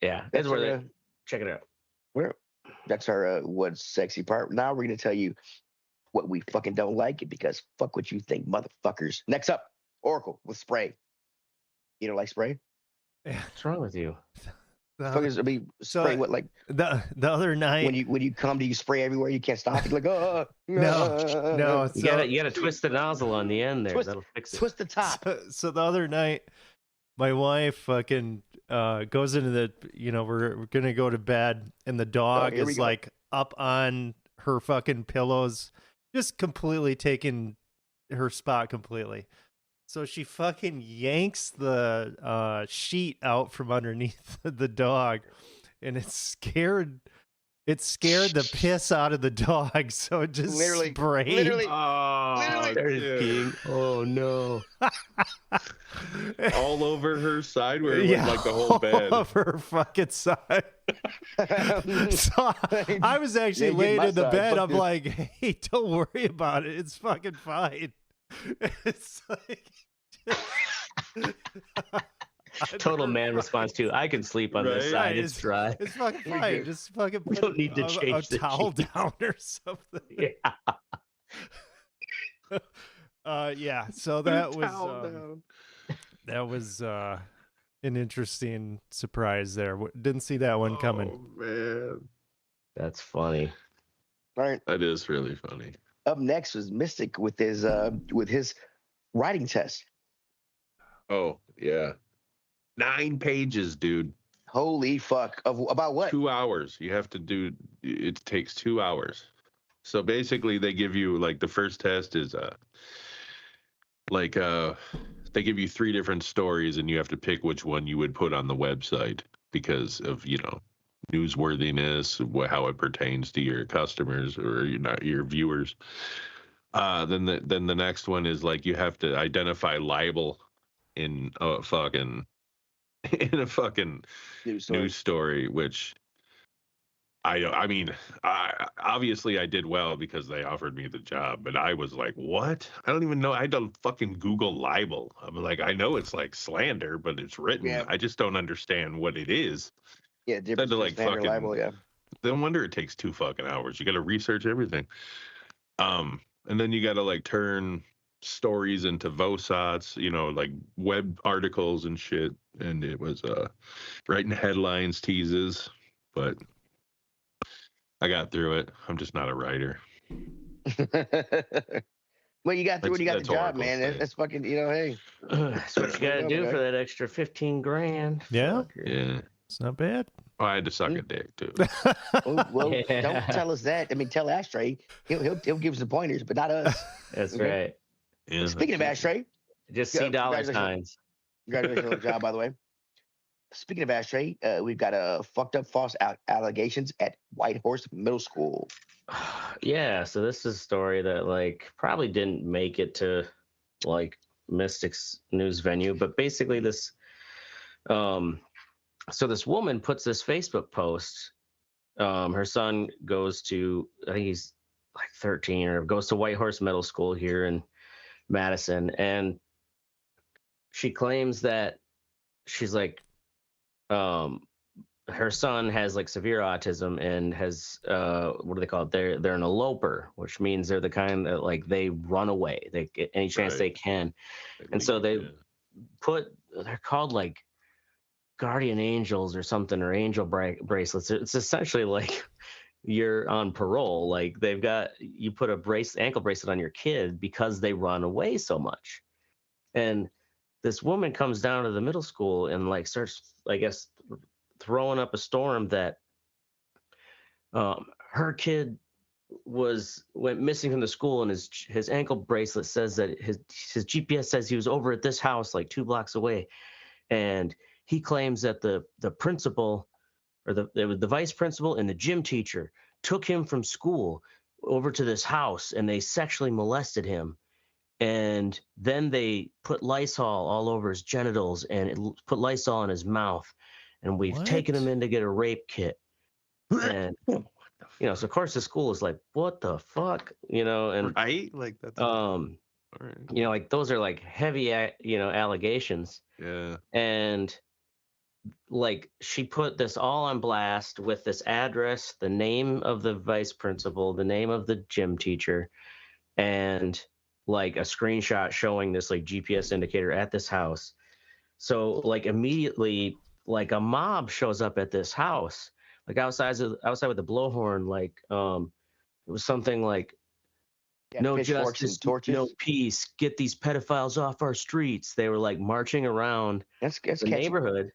Yeah, that's where check it out. That's our what's sexy part. Now we're gonna tell you what we fucking don't like, because fuck what you think, motherfuckers. Next up, Oracle with spray. You don't like spray? What's wrong with you? Spray what, like the other night when you come, do you spray everywhere? You can't stop. You're like, no. You gotta twist the nozzle on the end there. That'll fix it. Twist the top. So the other night, my wife fucking goes into the, we're gonna go to bed, and the dog is like up on her fucking pillows, just completely taking her spot completely. So she fucking yanks the sheet out from underneath the dog, and it scared the piss out of the dog. So it just sprayed. Literally. Oh no! All over her side, where it went like the whole bed. All over her fucking side. So I was actually laying in the bed. I'm like, hey, don't worry about it. It's fucking fine. It's like total man response to, I can sleep on this side. It's dry. It's fucking fine. Just fucking put don't need to change a towel down or something. Yeah. So that was an interesting surprise there. Didn't see that one coming. Oh man, that's funny. All right, that is really funny. Up next was Mystic with his writing test. Oh yeah, 9 pages, dude. Holy fuck! About what? 2 hours. You have to do. It takes 2 hours. So basically, they give you, like, the first test is they give you 3 different stories, and you have to pick which one you would put on the website because of newsworthiness, how it pertains to your customers or your viewers. Then the next one is, like, you have to identify libel in a fucking news story, which I mean, obviously I did well because they offered me the job, but I was like, what? I don't even know. I don't fucking Google libel. I'm like, I know it's like slander, but it's written. Yeah. I just don't understand what it is. Yeah, different like fucking libel, yeah. No wonder it takes 2 fucking hours. You got to research everything. And then you got to like turn stories into VOSOTs, like web articles and shit. And it was writing headlines, teases, but I got through it. I'm just not a writer. Well, you got through when you got the job, man. That's fucking, hey. That's what you got to do for that extra 15 grand. Yeah. Yeah. It's not bad. Oh, I had to suck a dick too. Well, don't tell us that. I mean, tell Ashtray. He'll give us the pointers, but not us. That's right. Yeah, speaking of Ashtray, just see dollar signs. Congratulations on the job, by the way. Speaking of Ashtray, we've got fucked up false allegations at Whitehorse Middle School. Yeah, so this is a story that probably didn't make it to Mystic's news venue, but basically this so this woman puts this Facebook post. Her son goes to, I think he's 13, or goes to Whitehorse Middle School here in Madison, and she claims that she's her son has severe autism and has what do they call it? They're an eloper, which means they're the kind that they run away. They get any chance they can, and so they're called guardian angels or something, or angel bracelets. It's essentially you're on parole. They've got, you put a ankle bracelet on your kid because they run away so much. And this woman comes down to the middle school and starts, I guess, throwing up a storm that her kid went missing from the school, and his ankle bracelet says that his GPS says he was over at this house 2 blocks away, and he claims that the principal, or the vice principal and the gym teacher, took him from school over to this house and they sexually molested him. And then they put Lysol all over his genitals and put Lysol in his mouth. And we've taken him in to get a rape kit. And, so of course the school is what the fuck? And right? that's those are heavy, allegations. Yeah. And she put this all on blast with this address, the name of the vice principal, the name of the gym teacher, and a screenshot showing this GPS indicator at this house. So immediately a mob shows up at this house, outside with the blowhorn, it was something no justice, no peace, get these pedophiles off our streets. They were marching around the neighborhood.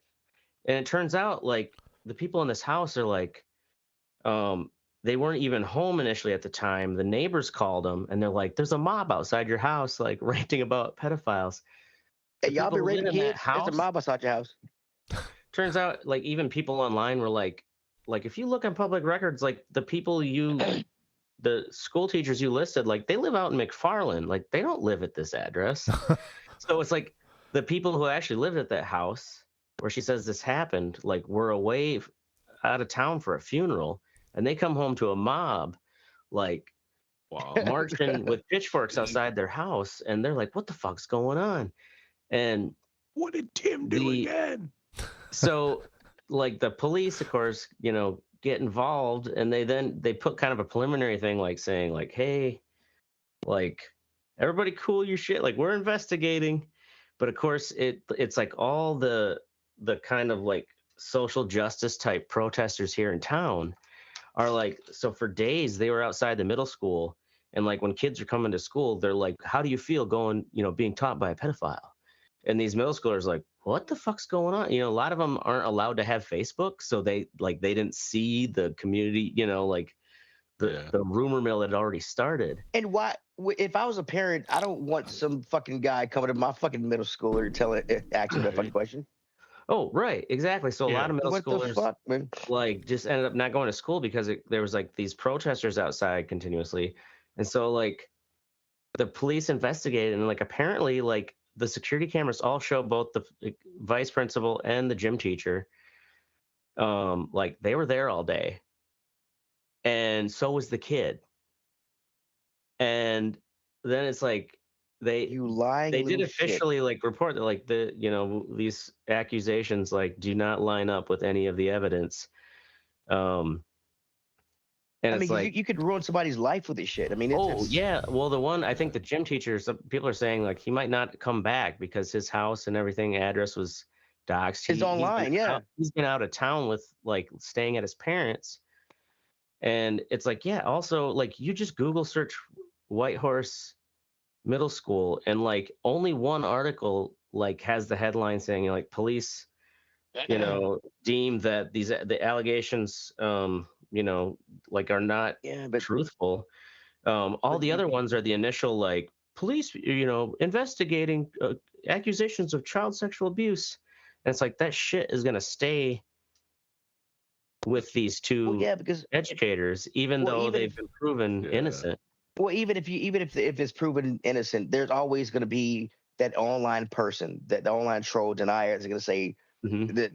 And it turns out the people in this house are they weren't even home initially at the time. The neighbors called them and they're there's a mob outside your house ranting about pedophiles. Hey, y'all be raping kids? There's a mob outside your house. Turns out even people online were if you look on public records, the people the school teachers you listed, they live out in McFarland. They don't live at this address. So it's the people who actually lived at that house where she says this happened, were away out of town for a funeral, and they come home to a mob, marching with pitchforks outside their house, and they're what the fuck's going on? And what did Tim do again? So, the police, of course, get involved, and they put kind of a preliminary thing, saying hey, everybody cool your shit, we're investigating. But of course it's all the kind of social justice type protesters here in town are so for days they were outside the middle school, and when kids are coming to school, they're how do you feel going, being taught by a pedophile? And these middle schoolers what the fuck's going on? A lot of them aren't allowed to have Facebook, so they didn't see the community, the rumor mill had already started. And why, if I was a parent, I don't want some fucking guy coming to my fucking middle schooler asking that fucking question. Oh, right, exactly. So a lot of middle schoolers fuck, man? Just ended up not going to school because there was these protesters outside continuously, and so the police investigated, and apparently the security cameras all show both the vice principal and the gym teacher. They were there all day, and so was the kid. And then it's they did officially report that these accusations do not line up with any of the evidence. And I mean, you could ruin somebody's life with this shit. I mean, yeah. Well, the one, I think the gym teacher, some people are saying he might not come back because his house and everything address was doxed. It's online, he's been out of town with staying at his parents. And it's also you just Google search Whitehorse Middle School, and like only one article like has the headline saying like police, deem that the allegations, like are not truthful. All the other ones are the initial like police, investigating accusations of child sexual abuse, and it's like that shit is gonna stay with these two educators, even though they've been proven innocent. Well, even if it's proven innocent, there's always going to be that online person, that the online troll denier is going to say that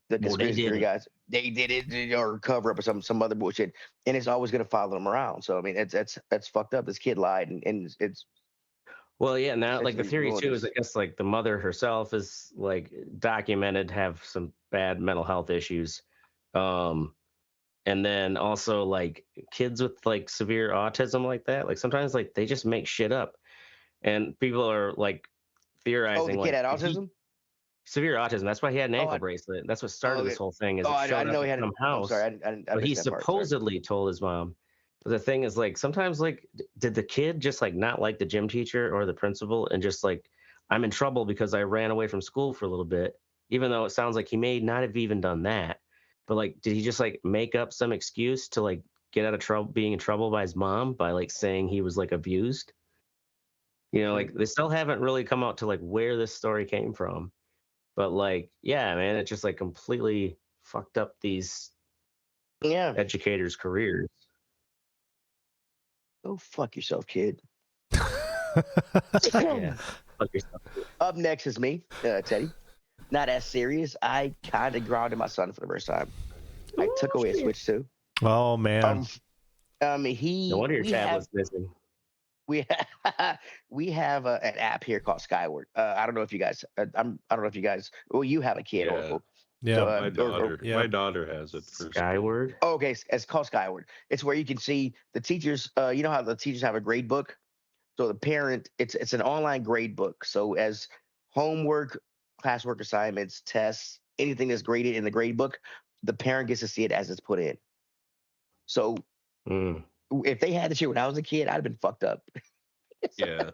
the conspiracy theory guys they did it or cover up or some other bullshit, and it's always going to follow them around. So I mean, that's fucked up. This kid lied, and it's well, yeah. Now, like the theory too is, I guess, like the mother herself is like documented have some bad mental health issues. And then also like kids with like severe autism like that, like sometimes like they just make shit up, and people are like theorizing. Oh, the kid had autism. Severe autism. That's why he had an ankle bracelet. That's what started this whole thing. I didn't know he had some house. I'm sorry, but he supposedly told his mom. But the thing is, like, sometimes, like, did the kid just like not like the gym teacher or the principal, and just like, I'm in trouble because I ran away from school for a little bit, even though it sounds like he may not have even done that. But like, did he just like make up some excuse to like get out of trouble, being in trouble by his mom by like saying he was like abused? Like they still haven't really come out to like where this story came from. But like, yeah, man, it just like completely fucked up these educators' careers. Go fuck yourself, kid. Yeah, fuck yourself. Up next is me, Teddy. Not as serious. I kind of grounded my son for the first time. I took away a Switch too. Oh man. No wonder your tablet's missing. We have an app here called Skyward. I don't know if you guys. I don't know if you guys. Well, you have a kid. Yeah. So, my daughter has it. Skyward. Oh, okay, it's called Skyward. It's where you can see the teachers. You know how the teachers have a grade book. So the parent, it's an online grade book. So as homework, classwork assignments, tests, anything that's graded in the grade book, the parent gets to see it as it's put in. So if they had this shit when I was a kid, I'd have been fucked up. Yeah.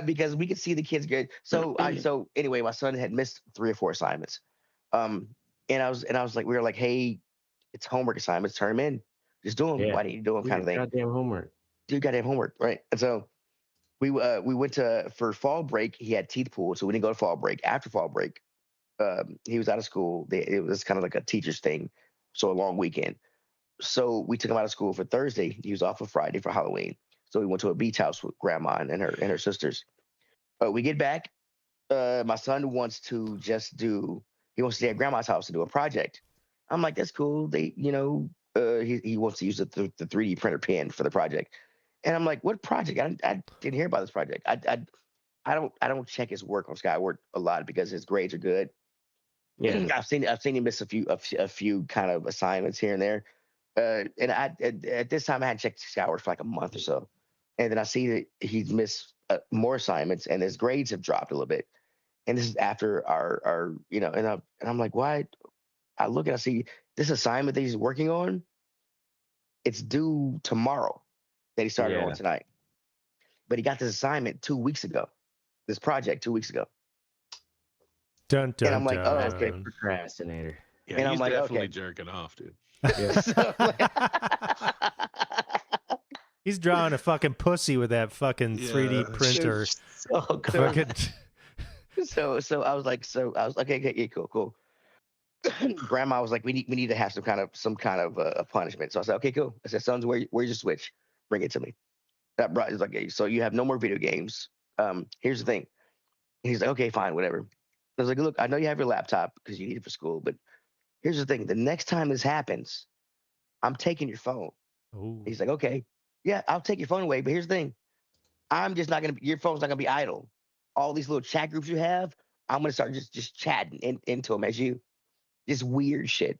Because we could see the kids grade. So anyway, my son had missed 3 or 4 assignments. And I was like, we were like, hey, it's homework assignments, turn them in. Just do them. Yeah. Why didn't you do them? Kind of thing. Goddamn homework. Do goddamn homework, right? And so we went for fall break. He had teeth pulled, so we didn't go to fall break. After fall break, he was out of school. It was kind of like a teacher's thing, so a long weekend. So we took him out of school for Thursday. He was off for Friday for Halloween. So we went to a beach house with grandma and her sisters. We get back. My son wants to he wants to stay at grandma's house to do a project. I'm like, that's cool. He wants to use the 3D printer pen for the project. And I'm like, what project? I didn't hear about this project. I don't check his work on Skyward a lot because his grades are good. Yeah, I've seen him miss a few kind of assignments here and there. And at this time I hadn't checked Skyward for like a month or so, and then I see that he's missed more assignments and his grades have dropped a little bit. And this is after our and I'm like, why? I look and I see this assignment that he's working on. It's due tomorrow. That he started on tonight, but he got this assignment 2 weeks ago. This project 2 weeks ago. And I'm like, oh, okay, procrastinator. Yeah, and I'm like, definitely jerking off, dude. Yeah. He's drawing a fucking pussy with that fucking 3D printer. So good. So I was like, okay, cool. Grandma was like, we need to have some kind of a punishment. So I said, okay, cool. I said, sons, where's your Switch? Bring it to me. That brought is like, okay, so you have no more video games. Here's the thing. He's like, okay, fine, whatever. I was like, look, I know you have your laptop because you need it for school, but here's the thing. The next time this happens, I'm taking your phone. Ooh. He's like, okay, yeah, I'll take your phone away, but here's the thing. Your phone's not gonna be idle. All these little chat groups you have, I'm gonna start just chatting into them as you. Just weird shit.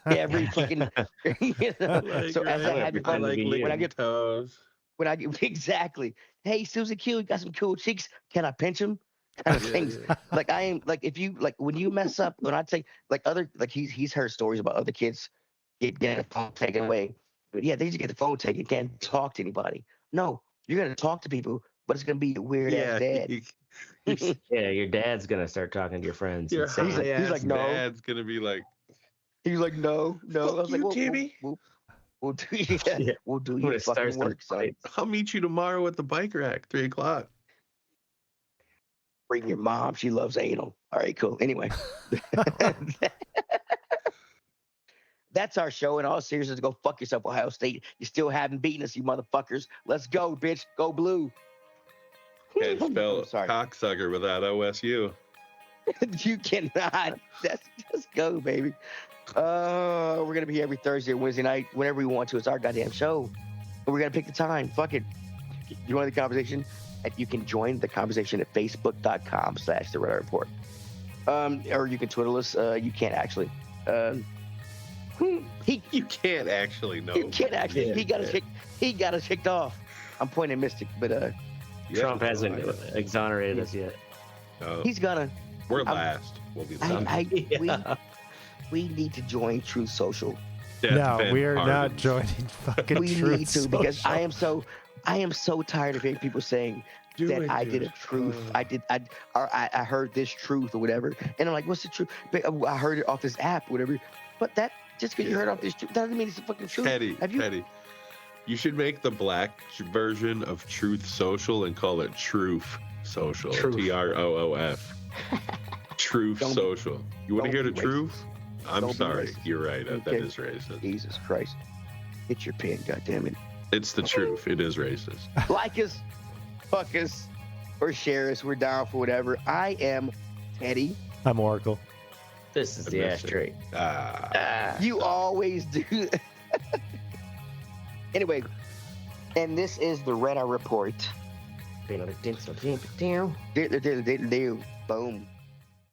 Every fucking, so as I have your phone, when I get exactly, hey, Susie Q, you got some cool cheeks. Can I pinch them? Kind of things. Like I am like if you like when you mess up, when I say he's heard stories about other kids getting a phone taken away. But yeah, they just get the phone taken, can't talk to anybody. No, you're gonna talk to people, but it's gonna be your weird ass dad. Yeah, your dad's gonna start talking to your friends. Your he's like, no. Dad's gonna be like, he's like, no. I was you, like, Timmy. We'll do we'll do your fucking work, son. I'll meet you tomorrow at the bike rack, 3:00. Bring your mom. She loves anal. All right, cool. Anyway. That's our show. In all seriousness, go fuck yourself, Ohio State. You still haven't beaten us, you motherfuckers. Let's go, bitch. Go blue. Can't spell cocksucker without OSU. You cannot. Let's go, baby. We're going to be here every Thursday or Wednesday night, whenever we want to. It's our goddamn show. And we're going to pick the time. Fuck it. You want the conversation? You can join the conversation at facebook.com/The Red Eye Report. Or you can Twitter us. You can't actually. You can't actually. No. You can't actually. Yeah, he got us kicked off. I'm pointing Mystic, but Trump hasn't exonerated us yet. No. He's gonna. We're last. We'll be last. We need to join Truth Social. No, we are not joining fucking we Truth need to Social. Because I am so tired of hearing people saying that I did a truth. I heard this truth or whatever, and I'm like, what's the truth? I heard it off this app, or whatever. But that just because you heard it off this truth doesn't mean it's the fucking truth. Teddy, you should make the black version of Truth Social and call it Truth Social. TROOF. Truth Social. You want to hear the truth? I'm sorry. You're right. That is racist. Jesus Christ. Hit your pen, goddammit. It's the truth. It is racist. Like us, fuck us, or share us. We're down for whatever. I am Teddy. I'm Oracle. This is the Ashtray. You always do. Anyway, and this is the Red Eye Report. Boom.